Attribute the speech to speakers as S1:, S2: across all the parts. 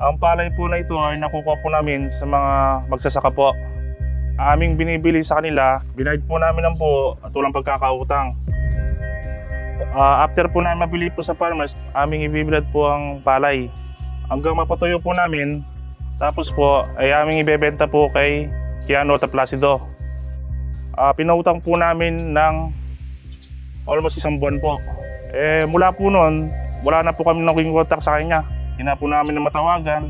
S1: Ang palay po na ito ay nakukuha po namin sa mga magsasaka po. Aming binibili sa kanila, binayad po namin ng po at walang pagkakautang. After po namin mabili po sa farmers, aming ibibilad po ang palay. Hanggang mapatuyo po namin, tapos po ay aming ibebenta po kay Kiano at Placido. Pinautang po namin ng almost 1 buwan po. Mula po noon, wala na po kami naging contact sa kanya. Hindi na po namin na matawagan.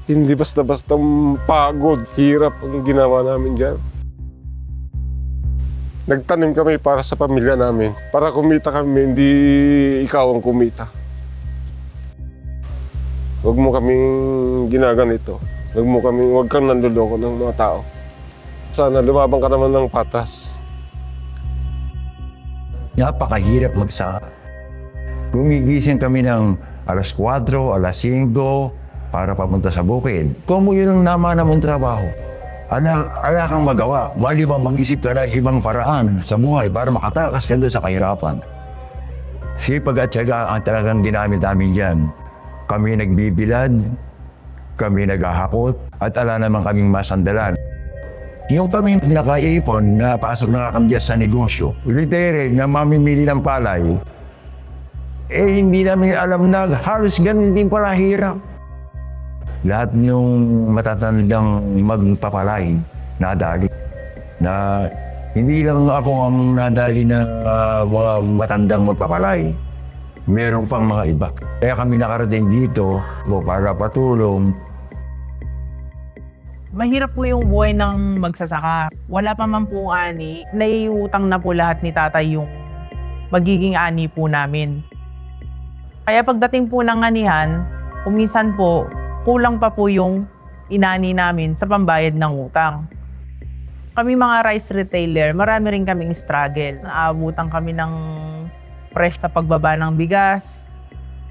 S2: Hindi basta-basta pagod, hirap ang ginawa namin dyan. Nagtanim kami para sa pamilya namin. Para kumita kami, hindi ikaw ang kumita. Huwag mo kaming ginaganito. Huwag kang nanduloko ng mga tao. Sana lumabang ka naman ng patas.
S3: Napakahirap magsaka. Gumigising kami ng alas 4, alas 5 para papunta sa bukid. Kung yun ang naman namang trabaho, ala kang magawa. Wali bang mag-isip ka na ibang paraan sa buhay para makatakas ka doon sa kahirapan. Sipag at tiyaga ang talagang ginamit namin dyan. Kami nagbibilad, kami naghahakot, at ala naman kaming masandalan. Yung kami nakaipon na pasok na kami sa negosyo, retire na mamimili ng palay, hindi namin alam na halos ganun din pala hirap. Lahat yung matatandang magpapalay, nadali. Na hindi lang ako ang nadali na mga matandang magpapalay. Meron pang mga iba. Kaya kami nakarating dito para patulong.
S4: Mahirap po yung buhay ng magsasaka. Wala pa man po ani, naiutang na po lahat ni tatay yung magiging ani po namin. Kaya pagdating po ng anihan, kuminsan po, kulang pa po yung inani namin sa pambayad ng utang. Kami mga rice retailer, marami rin kaming struggle. Naabutan kami ng fresh na pagbaba ng bigas,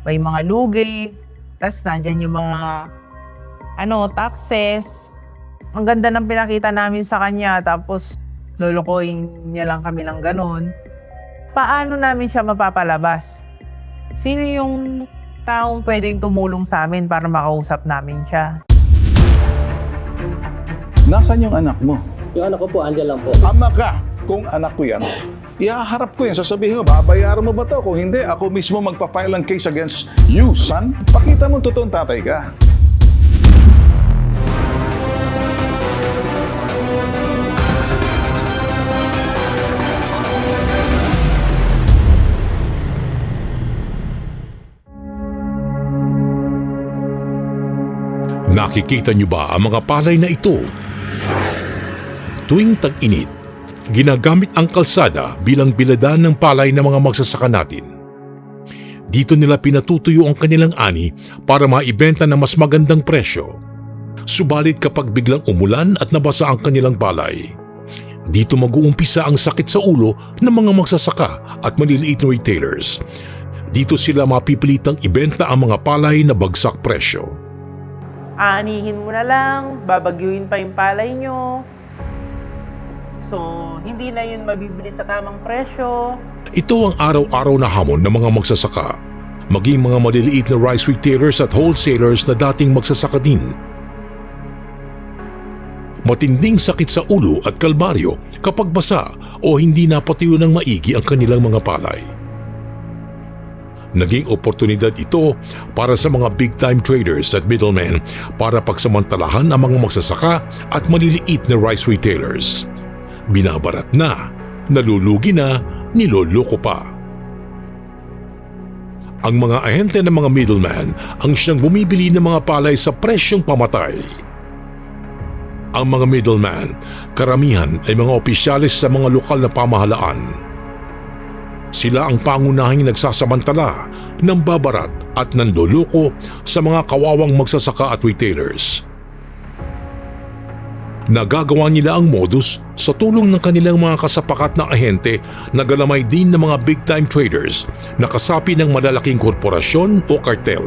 S4: may mga lugi, tapos nandyan yung mga taxes. Ang ganda ng pinakita namin sa kanya, tapos lulukoyin niya lang kami ng ganon. Paano namin siya mapapalabas? Sino yung taong pwedeng tumulong sa amin para makausap namin siya?
S5: Nasaan yung anak mo?
S6: Yung anak ko po, andyan lang po.
S5: Ama ka! Kung anak ko yan, ihaharap ko yan. Sasabihin mo, babayaran mo ba to? Kung hindi, ako mismo magpa-file ang case against you, son. Pakita mo totoong tatay ka.
S7: Nakikita niyo ba ang mga palay na ito? Tuwing tag-init, ginagamit ang kalsada bilang biladan ng palay ng mga magsasaka natin. Dito nila pinatutuyo ang kanilang ani para maibenta ng mas magandang presyo. Subalit kapag biglang umulan at nabasa ang kanilang palay, dito mag-uumpisa ang sakit sa ulo ng mga magsasaka at maliliit na retailers. Dito sila mapipilitang ibenta ang mga palay na bagsak presyo.
S4: Aanihin mo na lang, babagyuin pa yung palay nyo. So, hindi na yun mabibili sa tamang presyo.
S7: Ito ang araw-araw na hamon ng mga magsasaka, maging mga maliliit na rice retailers at wholesalers na dating magsasaka din. Matinding sakit sa ulo at kalbaryo kapag basa o hindi napatuyo ng maigi ang kanilang mga palay. Naging oportunidad ito para sa mga big-time traders at middlemen para pagsamantalahan ang mga magsasaka at maliliit na rice retailers. Binabarat na, nalulugi na, niloloko pa. Ang mga ahente ng mga middleman ang siyang bumibili ng mga palay sa presyong pamatay. Ang mga middleman, karamihan ay mga opisyalis sa mga lokal na pamahalaan. Sila ang pangunahing nagsasamantala ng babarat at nandoloko sa mga kawawang magsasaka at retailers. Nagagawa nila ang modus sa tulong ng kanilang mga kasapakat na ahente na galamay din ng mga big-time traders na kasapi ng malalaking korporasyon o kartel.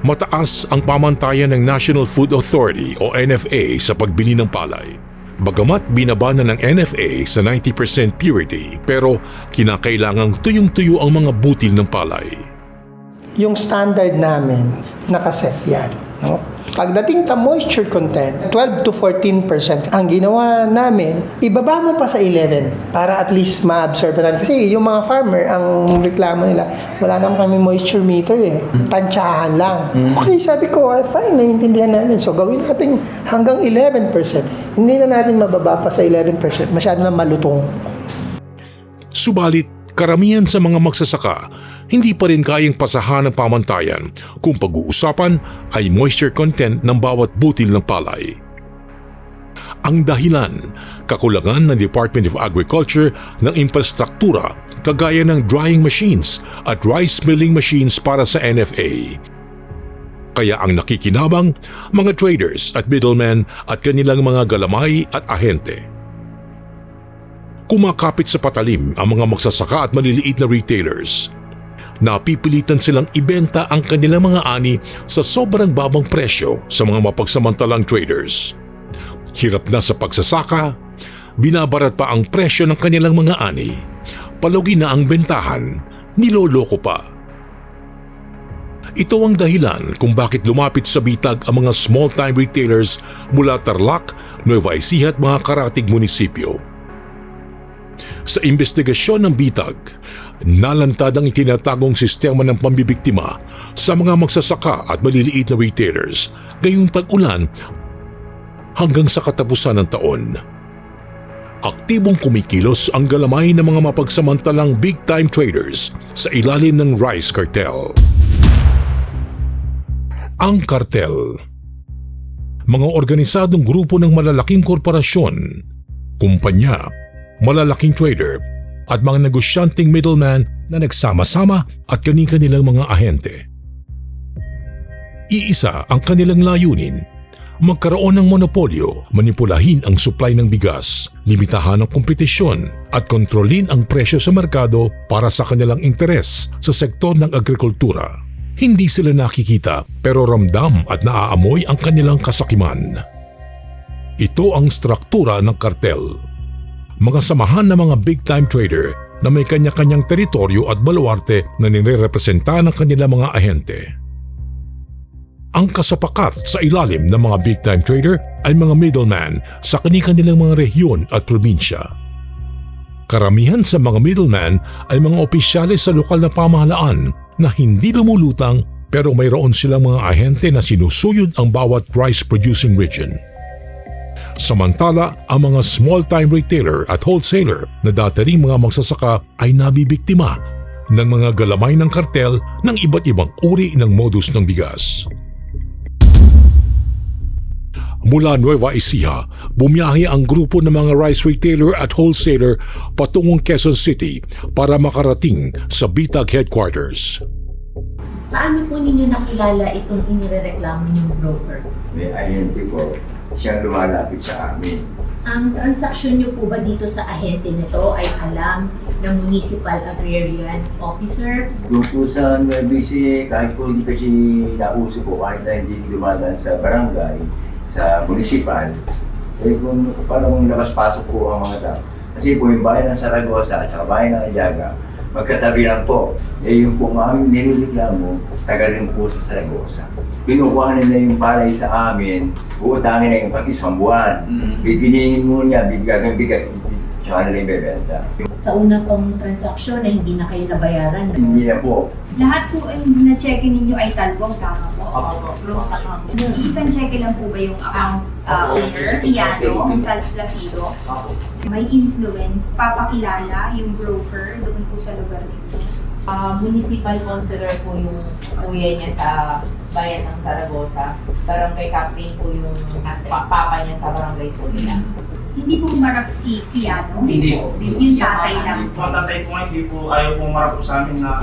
S7: Mataas ang pamantayan ng National Food Authority o NFA sa pagbili ng palay. Bagamat binabana ng NFA sa 90% purity, pero kinakailangang tuyong-tuyo ang mga butil ng palay.
S8: yung standard namin, nakaset yan. No? Pagdating sa moisture content, 12 to 14%. Ang ginawa namin, ibaba mo pa sa 11 para at least ma-absorb natin. Kasi yung mga farmer, ang reklamo nila, wala naman kami moisture meter eh. Tansyahan lang. Okay, sabi ko, fine, naiintindihan namin. So gawin natin hanggang 11%. Hindi na natin mababa pa sa 11%. Masyado na malutong.
S7: Subalit, karamihan sa mga magsasaka, hindi pa rin kayang pasahan ng pamantayan kung pag-uusapan ay moisture content ng bawat butil ng palay. Ang dahilan, kakulangan ng Department of Agriculture ng infrastruktura kagaya ng drying machines at rice milling machines para sa NFA. Kaya ang nakikinabang, mga traders at middlemen at kanilang mga galamay at ahente. Kumakapit sa patalim ang mga magsasaka at maliliit na retailers. Napipilitan silang ibenta ang kanilang mga ani sa sobrang babang presyo sa mga mapagsamantalang traders. Hirap na sa pagsasaka, binabarat pa ang presyo ng kanilang mga ani, palugi na ang bentahan, niloloko pa. Ito ang dahilan kung bakit lumapit sa bitag ang mga small-time retailers mula Tarlac, Nueva Ecija at mga karatig munisipyo. Sa investigasyon ng bitag, nalantad ang itinatagong sistema ng pambibiktima sa mga magsasaka at maliliit na retailers ngayong tag-ulan hanggang sa katapusan ng taon. Aktibong kumikilos ang galamay ng mga mapagsamantalang big-time traders sa ilalim ng rice cartel. Ang cartel, mga organisadong grupo ng malalaking korporasyon, kumpanya, malalaking trader at mga negosyanteng middleman na nagsama-sama at kani-kanilang mga ahente. Iisa ang kanilang layunin, magkaroon ng monopolyo, manipulahin ang supply ng bigas, limitahan ang kompetisyon at kontrolin ang presyo sa merkado para sa kanilang interes sa sektor ng agrikultura. Hindi sila nakikita pero ramdam at naaamoy ang kanilang kasakiman. Ito ang struktura ng kartel. Mga samahan ng mga big-time trader na may kanya-kanyang teritoryo at baluarte na nire-representa ng kanilang mga ahente. Ang kasapakat sa ilalim ng mga big-time trader ay mga middleman sa kani-kanilang mga rehiyon at probinsya. Karamihan sa mga middleman ay mga opisyales sa lokal na pamahalaan na hindi lumulutang pero mayroon silang mga ahente na sinusuyod ang bawat rice-producing region. Samantala, ang mga small-time retailer at wholesaler na dati ring mga magsasaka ay nabibiktima ng mga galamay ng kartel ng iba't ibang uri ng modus ng bigas. Mula Nueva Ecija, bumiyahe ang grupo ng mga rice retailer at wholesaler patungong Quezon City para makarating sa Bitag Headquarters.
S9: Paano po ninyo nakilala itong inirereklamo niyong broker?
S3: May ahente po, siyang lumalapit sa amin.
S9: Ang transaksyon niyo po ba dito sa ahente nito ay alam ng Municipal Agrarian Officer?
S10: Doon po sa Nueva Ecija, kahit po hindi kasi nauso po, kahit na hindi dumadaan sa barangay, sa municipal, eh kung parang labas-pasok po ang mga tao. Kasi po yung bayan ng Saragosa at saka bayan ng Aliaga, magkatabi lang po. Eh yung po aming nilireklamo, taga rin po sa Saragosa. Pinukuha nila yung palay sa amin, uutangin na yung pati isang buwan. Bibinin mo niya, bigyan bigat, tsaka nila yung bebenta.
S9: Sa una pong transaksyon na hindi na kayo nabayaran.
S10: Hindi na po.
S11: Lahat po yung na-check ninyo ay talbong, tama po? Close account. Isang check lang po ba yung account owner, Iano, Placido? May influence, papakilala yung broker doon po sa lugar nito?
S4: Municipal councilor po yung kuya niya sa bayan ng Saragosa. Barangay captain po yung papa niya sa barangay po nila.
S11: Hindi po marap si Iano?
S6: Hindi po.
S11: Yung tatay lang.
S6: Yung tatay po hindi po ayaw po marap po sa amin na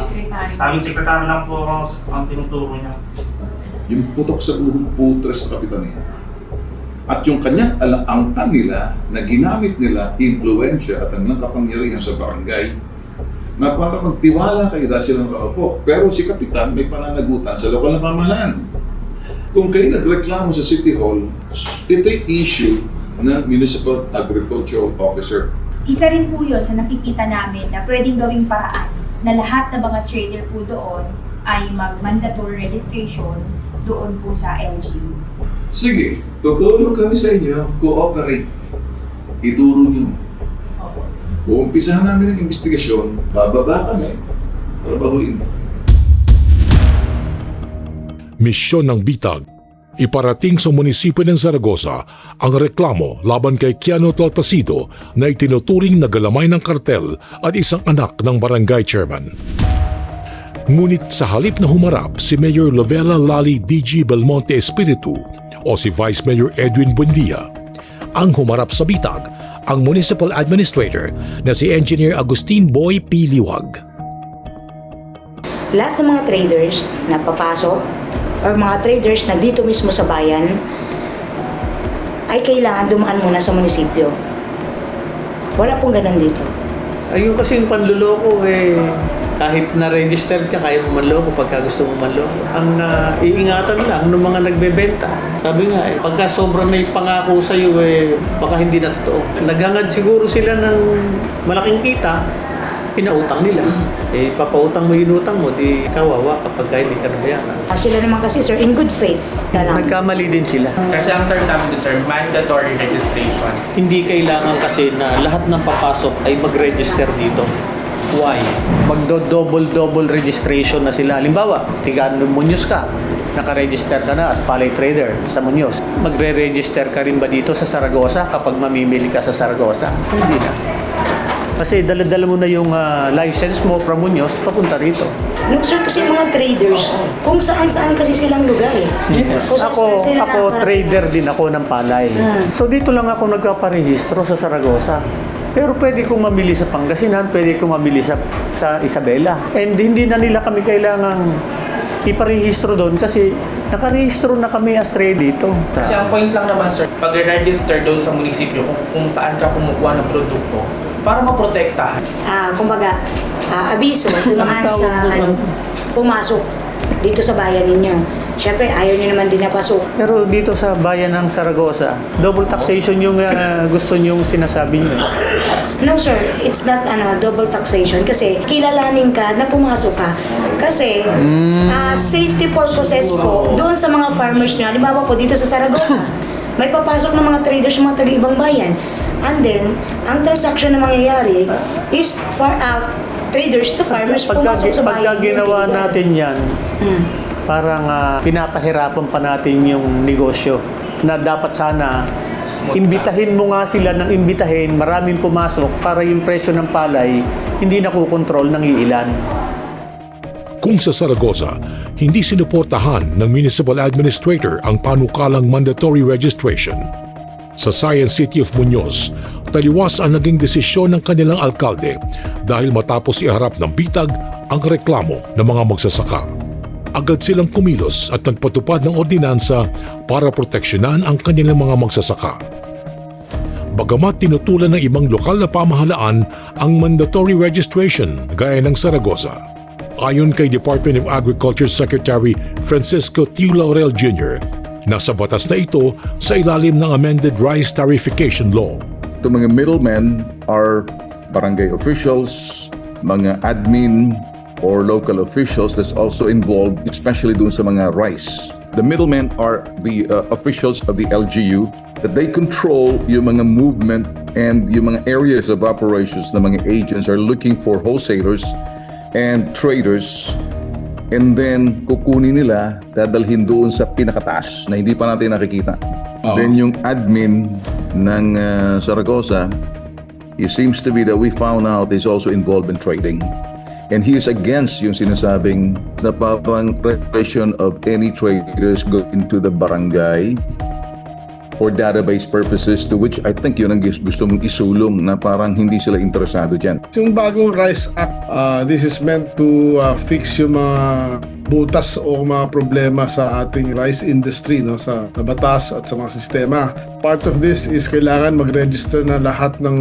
S6: tawing sekretary lang po ang tinuturo niya.
S5: Yung putok sa putres sa kapitania. At yung kanyang alaangkan nila na ginamit nila impluensya at ang kapangyarihan sa barangay na para magtiwala kayo dahil silang kaupo. Pero si Kapitan may pananagutan sa lokal na pamahalaan. Kung kayo nagreklamo sa City Hall, ito'y issue ng Municipal Agricultural Officer.
S11: Isa rin po yun sa nakikita namin na pwedeng gawing paraan na lahat ng mga trader po doon ay mag-mandatory registration doon po sa LGU.
S5: Sige, tutulong kami sa inyo, cooperate. Ituro nyo. Uumpisahan namin ang investigasyon, bababa kami, trabahuin.
S7: Misyon ng Bitag. Iparating sa munisipyo ng Zaragoza ang reklamo laban kay Keanu Talpasido na itinuturing na galamay ng kartel at isang anak ng barangay chairman. Ngunit sa halip na humarap si Mayor Lovella Lali DG Belmonte Espiritu o si Vice Mayor Edwin Buendia, ang humarap sa Bitag ang Municipal Administrator na si Engineer Agustin Boy P. Liwag.
S12: Lahat ng mga traders na papasok or mga traders na dito mismo sa bayan ay kailangan dumaan muna sa munisipyo. Wala pong ganun dito.
S13: Ayun kasi yung panluloko kahit na-register ka, kaya mo manloko pagka gusto mo manloko. Ang iingatan lang ng mga nagbebenta. Sabi nga, pagka sobrang may pangako sa'yo, baka hindi na totoo. Naghangad siguro sila ng malaking kita, pinautang nila. Papautang mo yung utang mo, di kawawa kapag hindi ka nabayaran.
S12: Sila naman kasi, sir, in good faith.
S13: Nagkamali din sila.
S6: Kasi ang term namin dun, sir, mandatory registration.
S13: Hindi kailangan kasi na lahat ng papasok ay mag-register dito. Why? Magdo-double registration na sila. Halimbawa, tiga Muñoz ka, naka-register ka na as palay trader sa Muñoz. Magre-register ka rin ba dito sa Zaragoza kapag mamimili ka sa Zaragoza? Hindi na. Kasi dala-dala mo na yung license mo from Muñoz papunta rito.
S12: No, sir, kasi mga traders, kung saan-saan kasi silang lugar
S13: Yes.
S12: Kung saan sila
S13: Ako trader din ako ng palay. So dito lang ako nagkaparehistro sa Zaragoza. Pero pwede kong mamili sa Pangasinan, pwede kong mamili sa Isabela. And hindi na nila kami kailangang iparehistro doon kasi nakarehistro na kami as trade dito.
S6: Kasi ang point lang naman, sir, pag-register doon sa munisipyo kung saan ka kumukuha ng produkto para maprotektahan.
S12: Kumbaga, abiso, dumaan sa pumasok dito sa bayan ninyo. Siyempre, ayaw nyo naman din napasok.
S13: Pero dito sa bayan ng Zaragoza, double taxation yung gusto nyong sinasabi nyo.
S12: No, sir. It's not double taxation kasi kilalanin ka na pumasok ka. Kasi safety purposes po doon sa mga farmers nyo. Halimbawa po dito sa Zaragoza, may papasok ng mga traders ng mga taga-ibang bayan. And then, ang transaction na mangyayari is traders to farmers pumasok sa bayan.
S13: Pagka ginawa natin yan, parang pinapahirapan pa natin yung negosyo na dapat sana imbitahin mo nga sila ng imbitahin, maraming pumasok para yung presyo ng palay hindi nakukontrol ng iilan.
S7: Kung sa Zaragoza, hindi sinuportahan ng Municipal Administrator ang panukalang mandatory registration. Sa Science City of Muñoz, taliwas ang naging desisyon ng kanilang alkalde dahil matapos iharap ng Bitag ang reklamo ng mga magsasaka. Agad silang kumilos at nagpatupad ng ordinansa para proteksyonan ang kanilang mga magsasaka. Bagamat tinutulan ng ibang lokal na pamahalaan ang mandatory registration gaya ng Zaragoza. Ayon kay Department of Agriculture Secretary Francisco T. Laurel Jr., nasa batas na ito sa ilalim ng amended rice tariffication law.
S5: The mga middlemen are barangay officials, mga admin, or local officials that's also involved, especially dun sa mga rice. The middlemen are the officials of the LGU that they control yung mga movement and yung mga areas of operations na mga agents are looking for wholesalers and traders, and then kukunin nila, dadalhin doon sa pinakataas na hindi pa natin nakikita. Then yung admin ng Zaragoza, it seems to be that we found out is also involved in trading. And he is against yung sinasabing na parang repression of any traders go into the barangay for database purposes, to which I think yun ang gusto mong isulong na parang hindi sila interesado dyan.
S14: Yung bagong Rice Act, this is meant to fix yung mga butas o mga problema sa ating rice industry, no, sa batas at sa mga sistema. Part of this is kailangan mag-register na lahat ng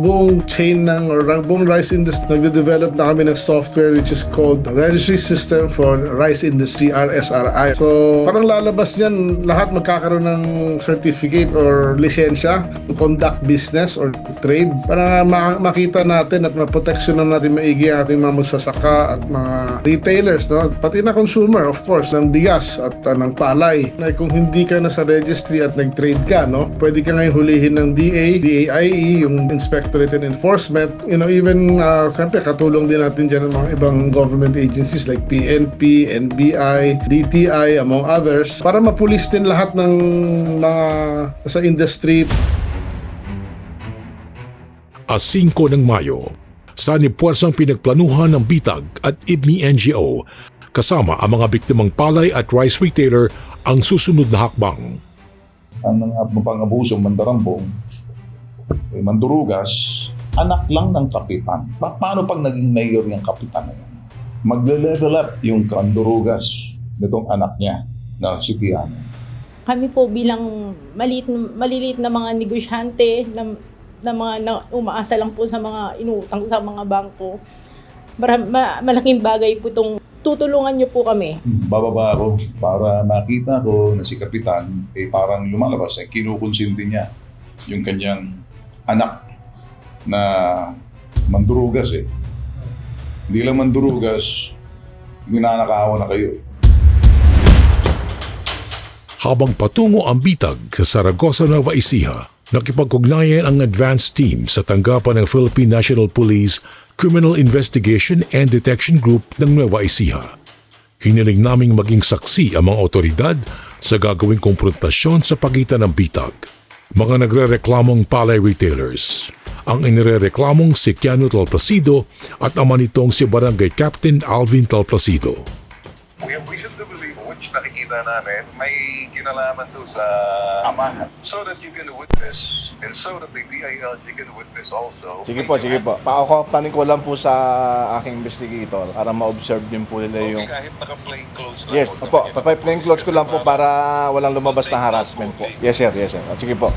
S14: buong chain ng or buong rice industry. Nagde-develop na kami ng software which is called Registry System for Rice Industry, RSRI. So parang lalabas niyan, lahat magkakaroon ng certificate or lisensya to conduct business or trade para makita natin at maproteksyonan natin maigi ang ating mga magsasaka at mga retailers, no, pati na consumer, of course, ng bigas at ng palay. Kung hindi ka na sa registry at nag-trade ka, no, pwede ka ngayon hulihin ng DAIE, yung Inspectorate and Enforcement. Even, siyempre, katulong din natin dyan ng mga ibang government agencies like PNP, NBI, DTI, among others, para mapulis din lahat ng mga sa industry.
S7: 5 ng Mayo, sanipuwersang pinagplanuhan ng BITAG at IBMI NGO kasama ang mga biktimang palay at rice retailer ang susunod na hakbang.
S5: Ang mga pang-abusong mandarambong, mandurugas, anak lang ng kapitan. Paano pag naging mayor yung kapitan na yan? Magle-level up yung kandurugas nitong anak niya na si Kiano.
S15: Kami po bilang maliliit na mga negosyante na mga umaasa lang po sa mga inutang sa mga bangko. Malaking bagay po itong tutulungan niyo po kami.
S5: Bababa ako para makita ko na si kapitan parang lumalabas ay kinukonsinti niya yung kanyang anak na mandurugas Hindi lang mandurugas, ninanakawan na kayo
S7: Habang patungo ang BITAG sa Saragossa, Nueva Ecija, nakipag-ugnayan ang advance team sa tanggapan ng Philippine National Police Criminal Investigation and Detection Group ng Nueva Ecija. Hiniling naming maging saksi ang mga otoridad sa gagawing konfrontasyon sa pagitan ng BITAG. Mga nagre-reklamong palay retailers. Ang inirereklamong si Kiano Talplasido at ama nitong si Barangay Captain Alvin Talplasido.
S5: We have reason to believe which nakikita namin may kinalaman to sa amahan. So that you can witness and so that the DILG can witness also.
S16: Sige po. Pakukupanin ko lang po sa aking investigator para ma-observe din po nila yung...
S5: Kahit naka-plain clothes lang.
S16: Yes, po. Plain clothes ko lang po para walang lumabas na harassment po. Yes, sir. Sige po.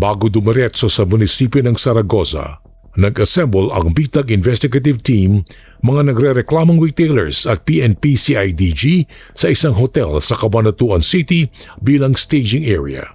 S7: Bago dumiretso sa munisipyo ng Saragossa, nag-assemble ang BITAG Investigative Team, mga nagre-reklamong retailers at PNP CIDG sa isang hotel sa Cabanatuan City bilang staging area.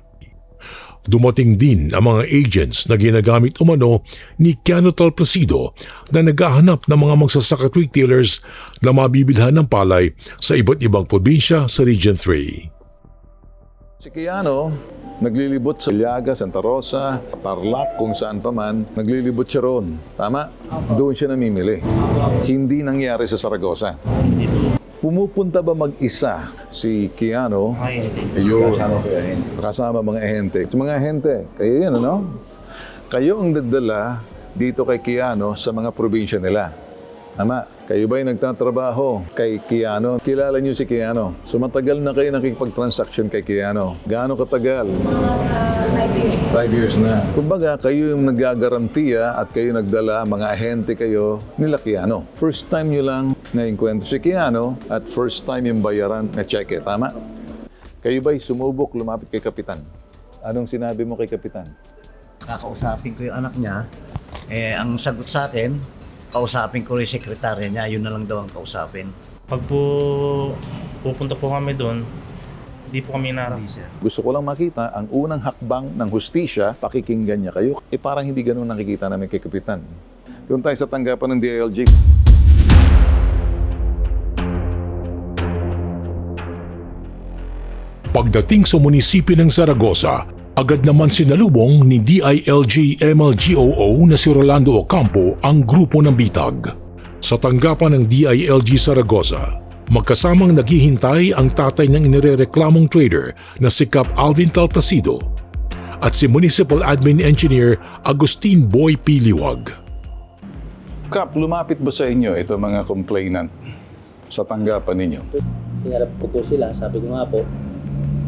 S7: Dumating din ang mga agents na ginagamit umano ni Kiano Talplasido na naghahanap ng mga magsasaka retailers na mabibilhan ng palay sa iba't ibang probinsya sa Region 3.
S5: Si Kiano, naglilibot sa Iliaga, Santa Rosa, Tarlac, kung saan pa man, naglilibot siya roon. Tama? Doon siya namimili. Hindi nangyari sa Saragossa. Pumupunta ba mag-isa si Kiano? Kasama mga ahente. Mga ahente, kayo yan, ano? Kayo ang nagdala dito kay Kiano sa mga probinsya nila. Tama? Kayo ba'y nagtatrabaho kay Kiano? Kilala niyo si Kiano. So matagal na kayo nakikipag-transaction kay Kiano. Gaano katagal? 5 years. 5 years na. Kumbaga, kayo yung nagagarantiya at kayo nagdala, mga ahente kayo nila Kiano. First time nyo lang na-enkwentro si Kiano at first time yung bayaran na cheque. Tama? Kayo ba'y sumubok lumapit kay Kapitan? Anong sinabi mo kay Kapitan?
S17: Kakausapin ko yung anak niya. Ang sagot sa akin, kausapin ko rin sekretarya niya, yun na lang daw ang kausapin.
S18: Pag po pupunta po kami doon, hindi po kami inarap.
S5: Gusto ko lang makita ang unang hakbang ng hustisya, pakikinggan niya kayo. Parang hindi ganun nakikita namin kay Kapitan. Doon tayo sa tanggapan ng DILG.
S7: Pagdating sa munisipyo ng Saragossa, agad naman sinalubong ni DILG MLGOO na si Rolando Ocampo ang grupo ng BITAG. Sa tanggapan ng DILG Saragossa, magkasamang naghihintay ang tatay ng inirereklamong trader na si Cap Alvin Talplasido at si Municipal Admin Engineer Agustin Boy P. Liwag.
S5: Cap, lumapit ba sa inyo ito mga complainant sa tanggapan ninyo?
S19: Hinarap ko po sila, sabi ko nga po,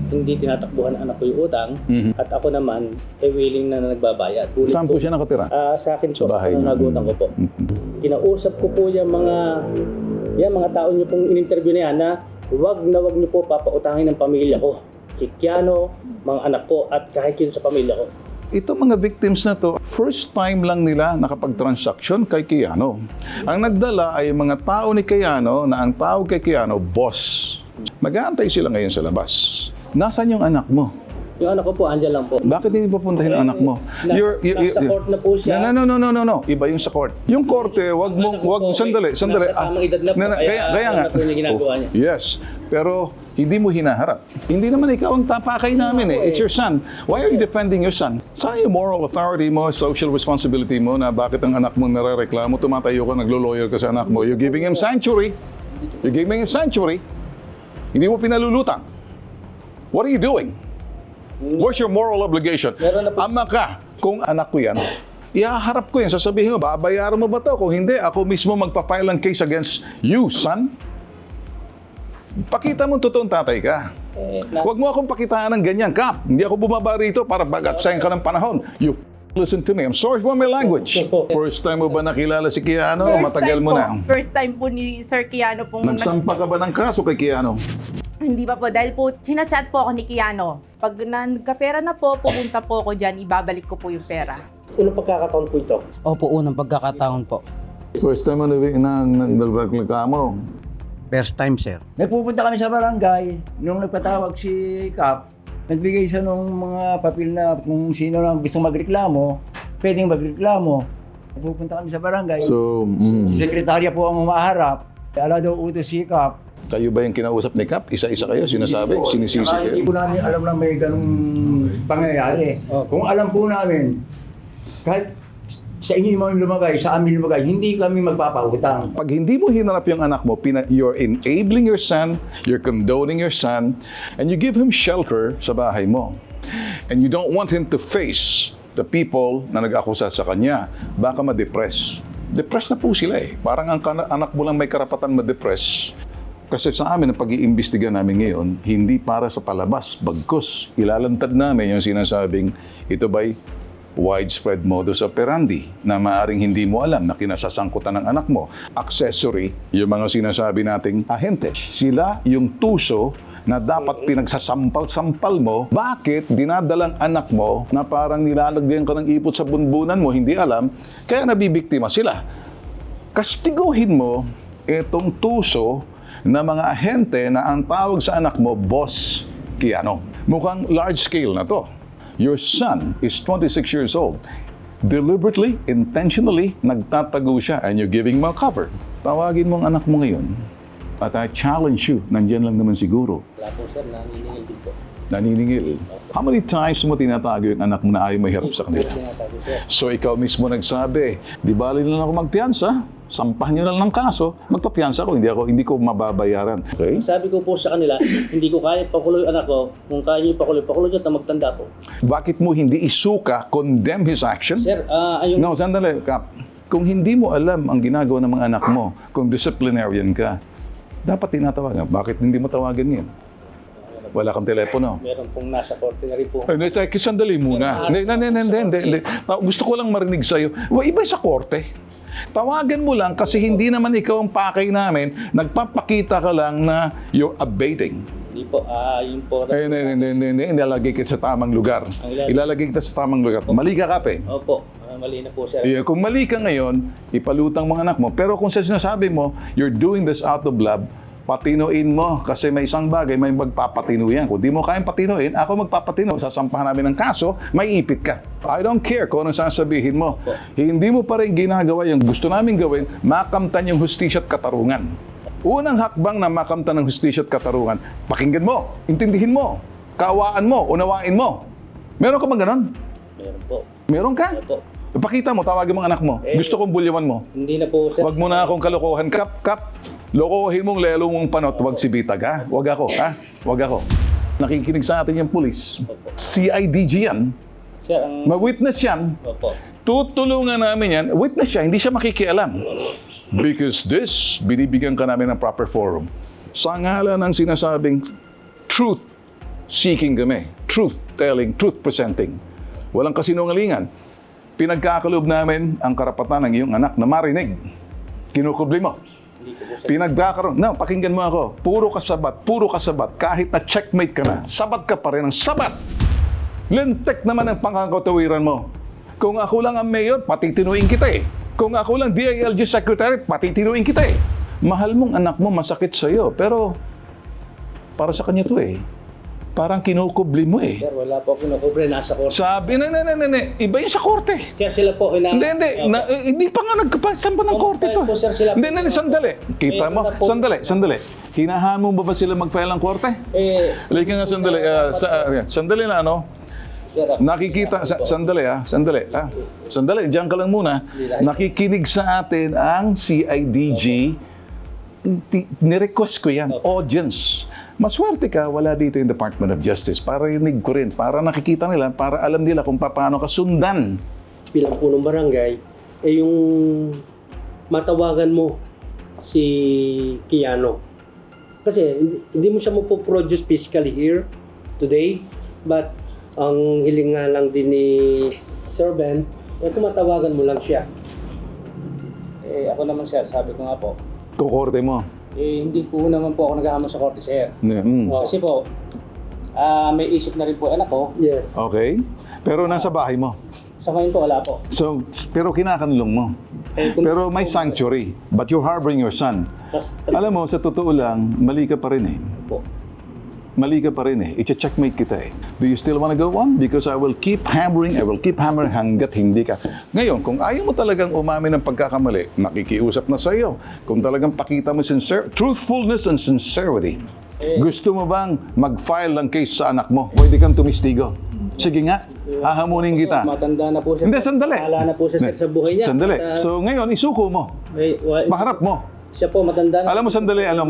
S19: hindi tinatakbuhan ng anak ko yung utang at ako naman willing na nagbabayad.
S5: Saan po siya nakatira?
S19: Sa akin po,
S5: sa bahay niyo.
S19: nagutang ko po. Kinausap ko po yung mga tao niyo pong in-interview na yan na wag niyo po papautangin ng pamilya ko. Si Kiano, mga anak ko at kahit yun sa pamilya ko.
S5: Ito mga victims na to, first time lang nila nakapag-transaction kay Kiano. Ang nagdala ay mga tao ni Kiano na ang tawag kay Kiano, boss. Mag-aantay sila ngayon sa labas. Nasaan yung anak mo?
S19: Yung anak ko po, andyan lang po.
S5: Bakit hindi papuntahin ang anak mo?
S19: Nasa court na po siya.
S5: No. Iba yung sa court. Yung korte, sandali.
S19: Nasa tamang edad na po, kaya
S5: nga.
S19: na po yung ginagawa niya.
S5: Yes, pero hindi mo hinaharap. Hindi naman ikaw ang tapakay namin eh. It's your son. Why are you defending your son? Saan yung moral authority mo, social responsibility mo na bakit ang anak mo nare-reklamo, tumatayo ka, naglo-lawyer ka sa anak mo. You're giving him sanctuary. Hindi mo pinalulutang. What are you doing? What's your moral obligation? Ama ka, kung anak ko yan, ihaharap ko yan, sasabihin mo, babayaran mo ba to? Kung hindi, ako mismo magpa-file ng case against you, son. Pakita mo totoong tatay ka. Huwag mo akong pakitaan ng ganyan, Kap. Hindi ako bumaba rito para bagat-sayang ka ng panahon. You listen to me. I'm sorry for my language. First time mo ba nakilala si Keanu? Matagal mo na.
S4: First time po ni Sir Keanu pong...
S5: Nagsampa ka ba ng kaso kay Keanu?
S4: Hindi pa po, dahil po, sinachat po ako ni Keanu. Pag nagkapera na po, pupunta po ako dyan, ibabalik ko po yung pera.
S19: Unang pagkakataon po ito?
S20: Opo, unang pagkakataon po.
S5: First time mo nagreklamo?
S17: First time, sir. May pupunta kami sa barangay. Nung nagpatawag si Kap, nagbigay siya ng mga papel na kung sino lang gusto magreklamo, pwedeng magreklamo. Pupunta kami sa barangay.
S5: So,
S17: Si sekretarya po ang humaharap. Ala daw utos si Kap.
S5: Kayo ba yung kinausap ni Kap? Isa-isa kayo, sinasabi, sinisisi kayo?
S17: Hindi po namin alam na may ganung pangyayari. Kung alam po namin, kahit sa inyo yung lumagay, sa amin lumagay, hindi kami magpapautang.
S5: Pag hindi mo hinarap yung anak mo, you're enabling your son, you're condoning your son, and you give him shelter sa bahay mo. And you don't want him to face the people na nag-akusa sa kanya. Baka ma-depress. Depressed na po sila eh. Parang ang anak mo lang may karapatan ma-depress. Kasi sa amin, ang pag-iimbestiga namin ngayon, hindi para sa palabas, bagkus. Ilalantad namin yung sinasabing, ito ba'y widespread modus operandi na maaring hindi mo alam na kinasasangkutan ng anak mo. Accessory, yung mga sinasabi nating ahente. Sila yung tuso na dapat pinagsasampal-sampal mo. Bakit dinadalang anak mo na parang nilalagyan ka ng ipot sa bunbunan mo, hindi alam, kaya nabibiktima sila. Kastiguhin mo itong tuso na mga ahente na ang tawag sa anak mo, Boss Keanu. Mukhang large scale na to. Your son is 26 years old. Deliberately, intentionally, nagtatago siya and you're giving him a cover. Tawagin mo ang anak mo ngayon at I challenge you, nandyan lang naman siguro.
S19: Wala po sir, naniningil din po.
S5: Naniningil. How many times mo tinatago yung anak mo na ayaw mahirap sa kanila? So ikaw mismo nagsabi, di bali na lang ako magpiyansa, sampahan nyo na lang ng kaso, magpapiyansa ko, hindi ko mababayaran. Okay?
S19: Sabi ko po sa kanila, hindi ko kaya pakuloy anak ko, kung kaya niyo pakuloy dyan na magtanda po.
S5: Bakit mo hindi isuka, condemn his action?
S19: Sir, ayun...
S5: No, sandali, Kap. Kung hindi mo alam ang ginagawa ng mga anak mo, kung disciplinarian ka, dapat tinatawagan. Bakit hindi mo tawagan yan? Wala kang telepono.
S19: Meron pong nasa korte na rin po.
S5: Hindi, sandali muna. Hindi. Gusto ko lang marinig sa'yo. Iba sa korte. Tawagan mo lang kasi hindi naman ikaw ang pakay namin. Nagpapakita ka lang na you're abating.
S19: Hindi po, yun po.
S5: Hindi. Ilalagay kita sa tamang lugar. Ilalagay kita sa tamang lugar. Mali ka, Kape.
S19: Opo, mali na po, sir.
S5: Kung mali ka ngayon, ipalutang mga anak mo. Pero kung sinasabi mo, you're doing this out of love, patinuin mo kasi may isang bagay, may magpapatino yan. Kung di mo kayang patinuin, ako magpapatino. Sasampahan namin ng kaso, may ipit ka. I don't care kung anong sasabihin mo. Hindi mo pa rin ginagawa yung gusto namin gawin, makamtan yung hustisya at katarungan. Unang hakbang na makamtan ng hustisya at katarungan, pakinggan mo, intindihin mo, kaawaan mo, unawain mo. Meron ka bang ganon?
S19: Meron po.
S5: Meron ka?
S19: Meron po.
S5: Pakita mo, tawagin mo ang anak mo. Gusto kong bulyawan mo.
S19: Hindi na po, sir.
S5: Huwag mo na akong kalokohan. Kap. Lokohin mong lelo mong panot, huwag si Bitag, ha? Huwag ako, ha? Huwag ako. Nakikinig sa atin yung pulis. CIDG yan.
S19: Sir,
S5: Ma-witness yan.
S19: Opo.
S5: Tutulungan namin yan. Witness siya, hindi siya makikialam. Because this, binibigyan ka namin ng proper forum. Sa ngalan ng sinasabing truth seeking kami. Truth telling, truth presenting. Walang kasinungalingan. Pinagkakaloob namin ang karapatan ng iyong anak na marinig. Kinukubli mo. Pinagkakaroon. No, pakinggan mo ako. Puro kasabat. Kahit na checkmate ka na, sabat ka pa rin ng sabat. Lintek naman ang pangkakatawiran mo. Kung ako lang ang mayor, patitinuin kita eh. Kung ako lang DILG secretary, patitinuin kita eh. Mahal mong anak mo, masakit sa'yo. Pero, para sa kanya to eh. Parang kinukubli mo eh.
S19: Sir, wala po ako nakubre. Nasa korte.
S5: Sabi, iba yung sa korte.
S19: Sir, sila po.
S5: Hindi pa nga nagkapasan pa ng korte to.
S19: Po, sir, sila po.
S5: Hindi, sandali. Kita mo, sandali. Hinahaan mo ba sila mag-file ng korte? Halika nga, sandali. Sandali na, ano? Nakikita, sandali, diyan ka lang muna. Nakikinig sa atin ang CIDG. Nirequest ko yan, audience. Maswerte ka, wala dito yung Department of Justice. Para rinig ko rin, para nakikita nila, para alam nila kung paano ka sundan.
S19: Bilang punong barangay, yung matawagan mo si Kiano. Kasi hindi mo siya mapoproduce physically here today, but ang hiling nga lang din ni Sir Ben, kung matawagan mo lang siya. Ako naman sir, sabi ko nga po.
S5: Kukorte mo.
S19: Hindi po naman po ako naghahamon sa korte, sir. Kasi po, may isip na rin po anak ko. Yes.
S5: Okay. Pero nasa bahay mo.
S19: Sa ngayon po, wala po.
S5: So, pero kinakanlong mo. Pero may sanctuary. But you're harboring your son. Alam mo, sa totoo lang, mali ka pa rin eh. Mali ka pa rin eh. I-checkmate kita eh. Do you still wanna go on? Because I will keep hammering hanggat hindi ka. Ngayon, kung ayaw mo talagang umamin ng pagkakamali, nakikiusap na sa iyo. Kung talagang pakita mo truthfulness and sincerity. Gusto mo bang mag-file ng case sa anak mo? Pwede kang tumistigo. Sige nga, hahamunin kita.
S19: Matanda na po siya.
S5: Hindi, sandali.
S19: Wala na po siya sa buhay niya.
S5: Sandali. So ngayon, isuko mo. Maharap mo.
S19: Siya po matanda na.
S5: Alam mo, sandali, alam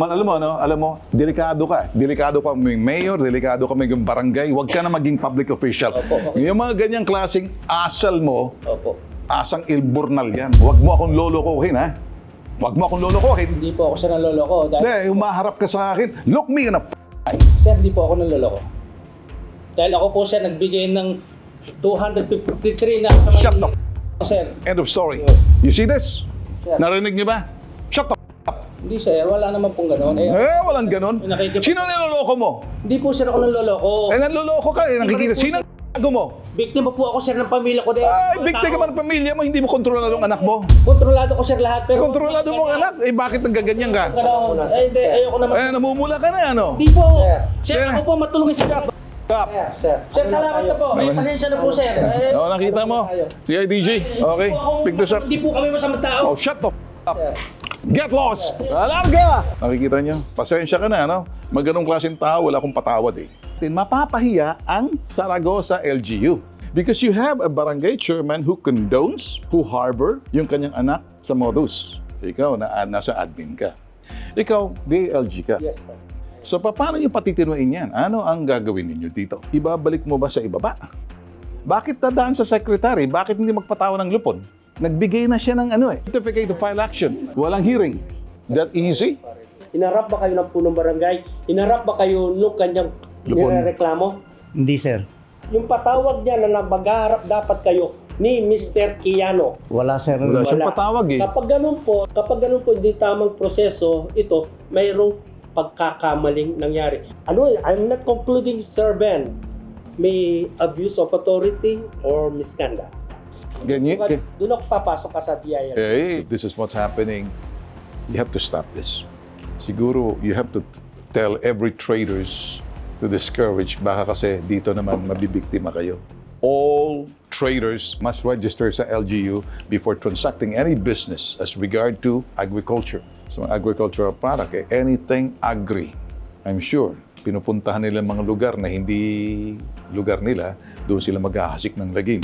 S5: mo, delikado ka. Delikado ka may mayor, delikado ka may barangay. Huwag ka na maging public official. Yung mga ganyang klaseng asal mo, asang ilburnal yan. Huwag mo akong lolokohin, ha? Huwag mo akong lolokohin.
S19: Hindi po ako siya naloloko.
S5: Hindi, humaharap ka sa akin. Look me in a
S19: Sir, hindi po ako naloloko. Dahil ako po siya nagbigay ng 253 na...
S5: Shut the
S19: sir.
S5: End of story. You see this? Narinig niyo ba? Shut the
S19: Hindi sir, wala naman pong gano'n.
S5: Walang gano'n. Sino niloloko mo?
S19: Hindi po sir ako naloloko.
S5: Naloloko ka eh. Nakikita. Sino ang mo?
S19: Biktima po ako sir ng pamilya ko.
S5: Biktima ka ng pamilya mo, hindi mo kontrolado ang anak mo.
S19: Kontrolado ko sir lahat. Pero
S5: kontrolado mo ang anak? Bakit nagaganyan ka?
S19: Hindi, ayoko naman.
S5: Namumula ka na ano?
S19: Hindi po. Sir, ako po matulungin sa Sir, salamat na po. May pasensya na po, sir.
S5: Nakita mo? CIDG. Okay. Pick this up.
S19: Hindi po kami masamang tao.
S5: Oh, shut the up. Get lost! Alarga! Nakikita niyo? Pasensya ka na, no? Magganong klaseng tao, wala akong patawad eh. Mapapahiya ang Zaragoza LGU. Because you have a barangay chairman who condones, who harbor yung kanyang anak sa modus. Ikaw, nasa admin ka. Ikaw, DLG ka.
S19: Yes, sir.
S5: So, paano niyo patitinuin yan? Ano ang gagawin ninyo dito? Ibabalik mo ba sa ibaba? Bakit dadaan sa secretary? Bakit hindi magpatawa ng lupon? Nagbigay na siya ng certificate to file action. Walang hearing. That easy?
S19: Inarap ba kayo ng punong barangay? Inarap ba kayo nung kanyang nirereklamo?
S13: Hindi, sir.
S19: Yung patawag niya na mag-aharap dapat kayo ni Mr. Kiano.
S13: Wala, sir.
S5: Wala siyang patawag eh.
S19: Kapag ganun po hindi tamang proseso, ito, mayroong pagkakamaling nangyari. I'm not concluding, Sir Ben, may abuse of authority or misconduct.
S5: Ganyan.
S19: Doon ako papasok ka sa DIL.
S5: Hey, this is what's happening. You have to stop this. Siguro, you have to tell every traders to discourage. Baka kasi dito naman mabibiktima kayo. All traders must register sa LGU before transacting any business as regard to agriculture. So, agricultural product, anything agri. I'm sure, pinupuntahan nila mga lugar na hindi lugar nila, doon sila maghahasik ng lagim.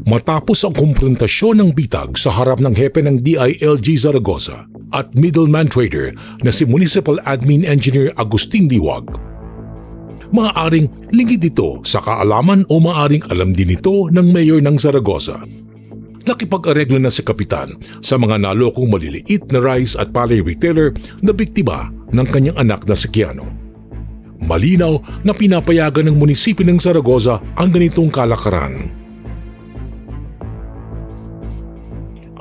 S7: Matapos ang kumprontasyon ng bitag sa harap ng hepe ng DILG Zaragoza at middleman trader na si Municipal Admin Engineer Agustin Liwag, maaaring lingid ito sa kaalaman o maaaring alam din ito ng mayor ng Zaragoza. Nakipag-aregla na si Kapitan sa mga nalokong maliliit na rice at palay retailer na biktima ng kanyang anak na si Kiano. Malinaw na pinapayagan ng munisipyo ng Zaragoza ang ganitong kalakaran.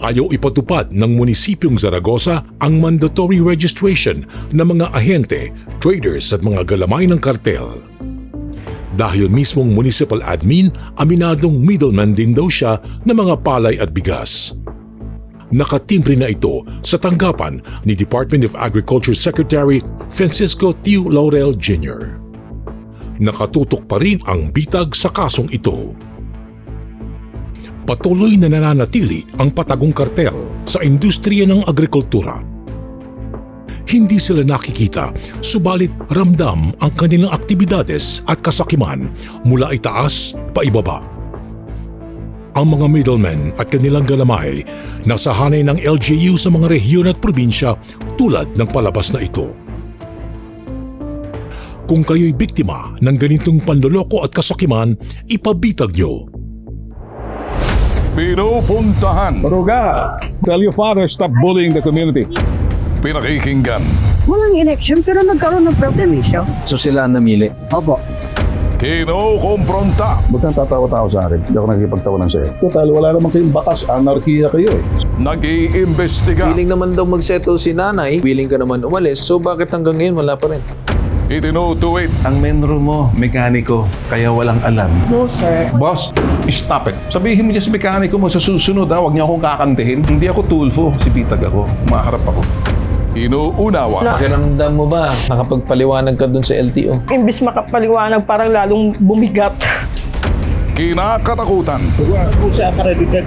S7: Ayaw ipatupad ng munisipyong Zaragoza ang mandatory registration ng mga ahente, traders at mga galamay ng kartel. Dahil mismong municipal admin, aminadong middleman din daw siya ng mga palay at bigas. Nakatimbre na ito sa tanggapan ni Department of Agriculture Secretary Francisco Tio Laurel Jr. Nakatutok pa rin ang bitag sa kasong ito. Patuloy na nananatili ang patagong kartel sa industriya ng agrikultura. Hindi sila nakikita, subalit ramdam ang kanilang aktibidades at kasakiman mula itaas pa ibaba. Ang mga middlemen at kanilang galamay nasahanay ng LGU sa mga rehiyon at probinsya tulad ng palabas na ito. Kung kayo'y biktima ng ganitong panloloko at kasakiman, ipabitag nyo.
S5: Pinupuntahan.
S21: Baruga, tell your father stop bullying the community.
S5: Pinakikinggan.
S22: Walang election pero nagkaroon ng problem siya.
S21: So sila ang namili?
S22: Opo.
S5: Kinukompronta.
S21: Ba't kang tatawa-tawa sa akin? Hindi ako nakikipagtawanan sa'yo. Total, wala naman kayong batas. Anarkiya kayo eh.
S5: Nag-iimbestiga.
S23: Willing naman daw magsettle si nanay. Willing ka naman umalis. So bakit hanggang ngayon wala pa rin?
S5: Itinutuwid.
S21: Ang menro mo, mekaniko, kaya walang alam.
S22: No, sir.
S21: Boss, stop it. Sabihin mo dyan sa mekaniko mo sa susunod ha, huwag niyo akong kakantihin. Hindi ako tulfo, si Pitag ako. Maharap ako.
S5: Inuunawa.
S23: Pakiramdam mo ba? Nakapagpaliwanag ka dun sa LTO?
S8: Imbis makapaliwanag, parang lalong bumigat.
S5: Kinakatakutan.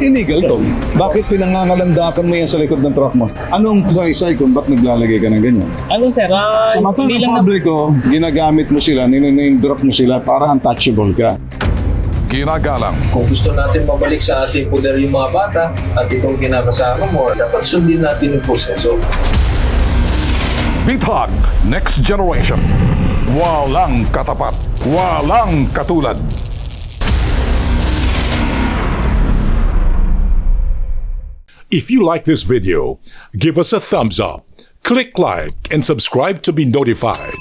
S21: Illegal to. Bakit pinangangalandakan mo yan sa likod ng truck mo? Anong saysay kung ba't naglalagay ka ng ganyan?
S24: Ano sir,
S21: Sa mata ng publiko, ginagamit mo sila, niname drop mo sila para untouchable ka.
S5: Ginagalang.
S23: Kung gusto natin mabalik sa ating poder yung mga bata at itong kinakasama mo, dapat sundin natin yung proseso.
S5: Bitag Next Generation. Walang katapat. Walang katulad.
S7: If you like this video, give us a thumbs up, click like, and subscribe to be notified.